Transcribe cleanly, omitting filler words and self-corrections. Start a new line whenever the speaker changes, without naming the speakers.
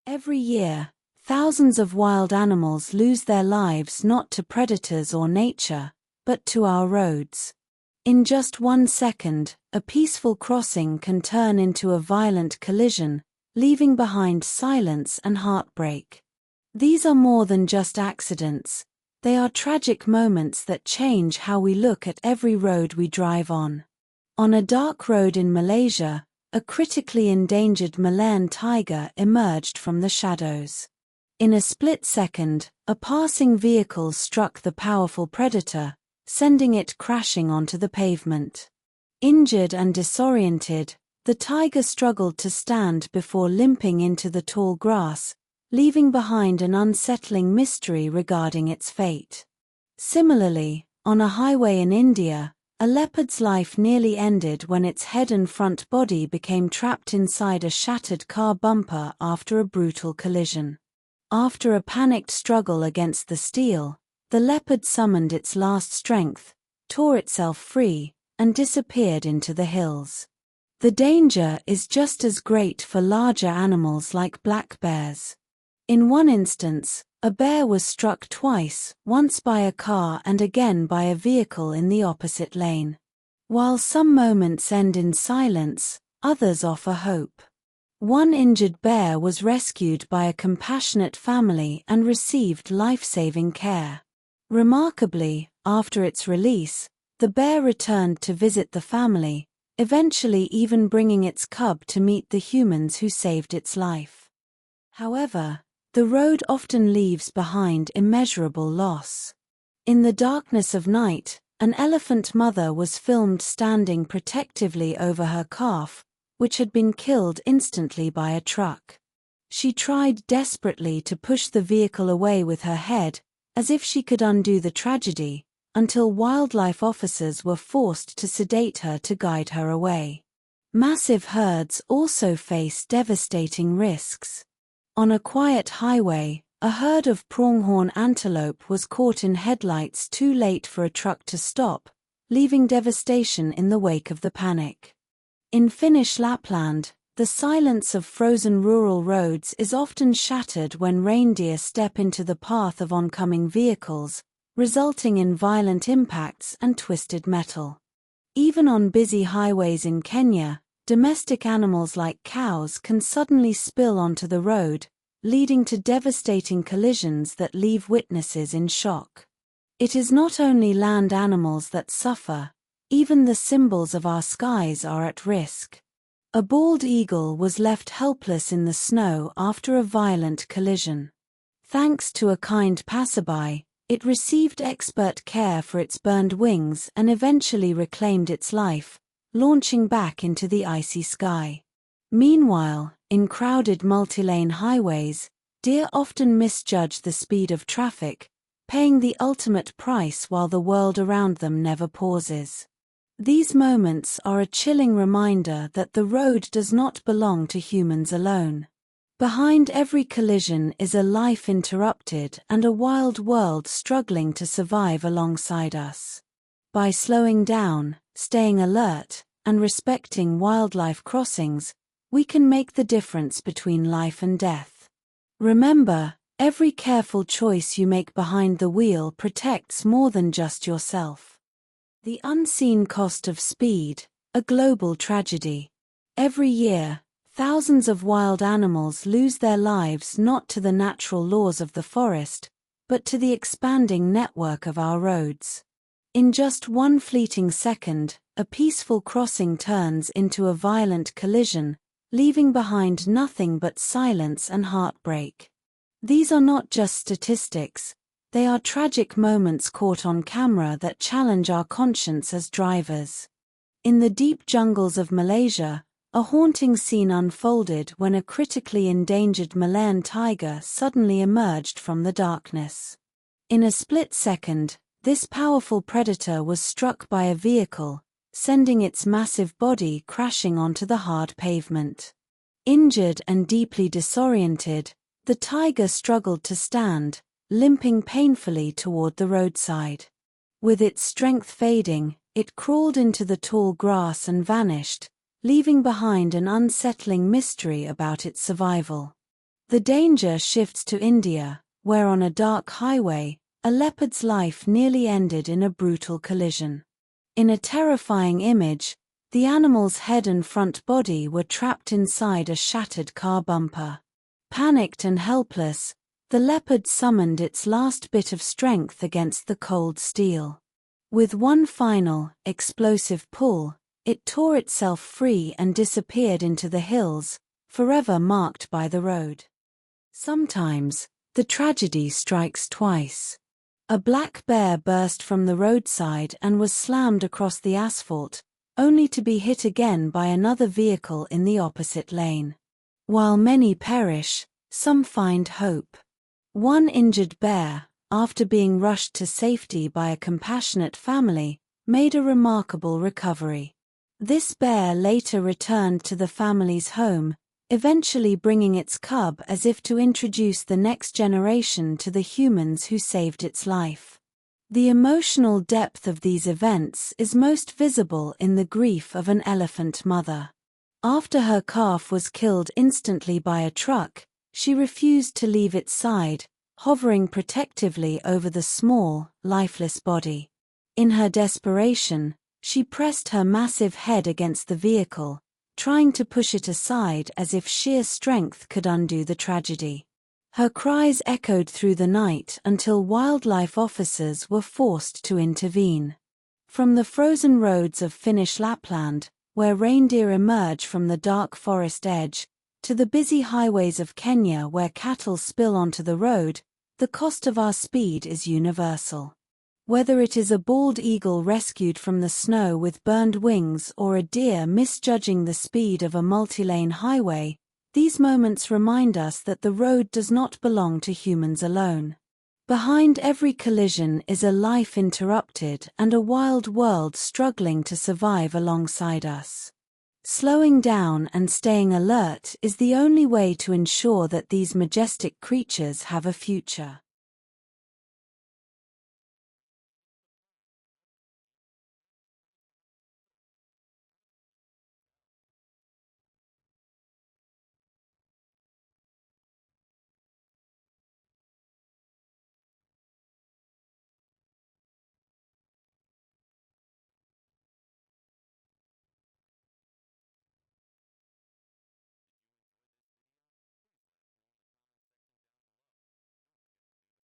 Every year, thousands of wild animals lose their lives not to predators or nature, but to our roads. In just 1 second, a peaceful crossing can turn into a violent collision, leaving behind silence and heartbreak. These are more than just accidents. They are tragic moments that change how we look at every road we drive on. On a dark road in Malaysia, a critically endangered Malayan tiger emerged from the shadows. In a split second, a passing vehicle struck the powerful predator, sending it crashing onto the pavement. Injured and disoriented, the tiger struggled to stand before limping into the tall grass, leaving behind an unsettling mystery regarding its fate. Similarly, on a highway in India, a leopard's life nearly ended when its head and front body became trapped inside a shattered car bumper after a brutal collision. After a panicked struggle against the steel, the leopard summoned its last strength, tore itself free, and disappeared into the hills. The danger is just as great for larger animals like black bears. In one instance, a bear was struck twice, once by a car and again by a vehicle in the opposite lane. While some moments end in silence, others offer hope. One injured bear was rescued by a compassionate family and received life-saving care. Remarkably, after its release, the bear returned to visit the family, eventually even bringing its cub to meet the humans who saved its life. However, the road often leaves behind immeasurable loss. In the darkness of night, an elephant mother was filmed standing protectively over her calf, which had been killed instantly by a truck. She tried desperately to push the vehicle away with her head, as if she could undo the tragedy, until wildlife officers were forced to sedate her to guide her away. Massive herds also face devastating risks. On a quiet highway, a herd of pronghorn antelope was caught in headlights too late for a truck to stop, leaving devastation in the wake of the panic. In Finnish Lapland, the silence of frozen rural roads is often shattered when reindeer step into the path of oncoming vehicles, resulting in violent impacts and twisted metal. Even on busy highways in Kenya, domestic animals like cows can suddenly spill onto the road, leading to devastating collisions that leave witnesses in shock. It is not only land animals that suffer, even the symbols of our skies are at risk. A bald eagle was left helpless in the snow after a violent collision. Thanks to a kind passerby, it received expert care for its burned wings and eventually reclaimed its life, launching back into the icy sky. Meanwhile, in crowded multi-lane highways, deer often misjudge the speed of traffic, paying the ultimate price while the world around them never pauses. These moments are a chilling reminder that the road does not belong to humans alone. Behind every collision is a life interrupted and a wild world struggling to survive alongside us. By slowing down, staying alert, and respecting wildlife crossings, we can make the difference between life and death. Remember, every careful choice you make behind the wheel protects more than just yourself. The unseen cost of speed, a global tragedy. Every year, thousands of wild animals lose their lives not to the natural laws of the forest, but to the expanding network of our roads. In just one fleeting second, a peaceful crossing turns into a violent collision, leaving behind nothing but silence and heartbreak. These are not just statistics, they are tragic moments caught on camera that challenge our conscience as drivers. In the deep jungles of Malaysia, a haunting scene unfolded when a critically endangered Malayan tiger suddenly emerged from the darkness. In a split second, this powerful predator was struck by a vehicle, sending its massive body crashing onto the hard pavement. Injured and deeply disoriented, the tiger struggled to stand, limping painfully toward the roadside. With its strength fading, it crawled into the tall grass and vanished, leaving behind an unsettling mystery about its survival. The danger shifts to India, where on a dark highway, a leopard's life nearly ended in a brutal collision. In a terrifying image, the animal's head and front body were trapped inside a shattered car bumper. Panicked and helpless, the leopard summoned its last bit of strength against the cold steel. With one final, explosive pull, it tore itself free and disappeared into the hills, forever marked by the road. Sometimes, the tragedy strikes twice. A black bear burst from the roadside and was slammed across the asphalt, only to be hit again by another vehicle in the opposite lane. While many perish, some find hope. One injured bear, after being rushed to safety by a compassionate family, made a remarkable recovery. This bear later returned to the family's home, eventually bringing its cub as if to introduce the next generation to the humans who saved its life. The emotional depth of these events is most visible in the grief of an elephant mother. After her calf was killed instantly by a truck, she refused to leave its side, hovering protectively over the small, lifeless body. In her desperation, she pressed her massive head against the vehicle, trying to push it aside as if sheer strength could undo the tragedy. Her cries echoed through the night until wildlife officers were forced to intervene. From the frozen roads of Finnish Lapland, where reindeer emerge from the dark forest edge, to the busy highways of Kenya where cattle spill onto the road, the cost of our speed is universal. Whether it is a bald eagle rescued from the snow with burned wings or a deer misjudging the speed of a multi-lane highway, these moments remind us that the road does not belong to humans alone. Behind every collision is a life interrupted and a wild world struggling to survive alongside us. Slowing down and staying alert is the only way to ensure that these majestic creatures have a future.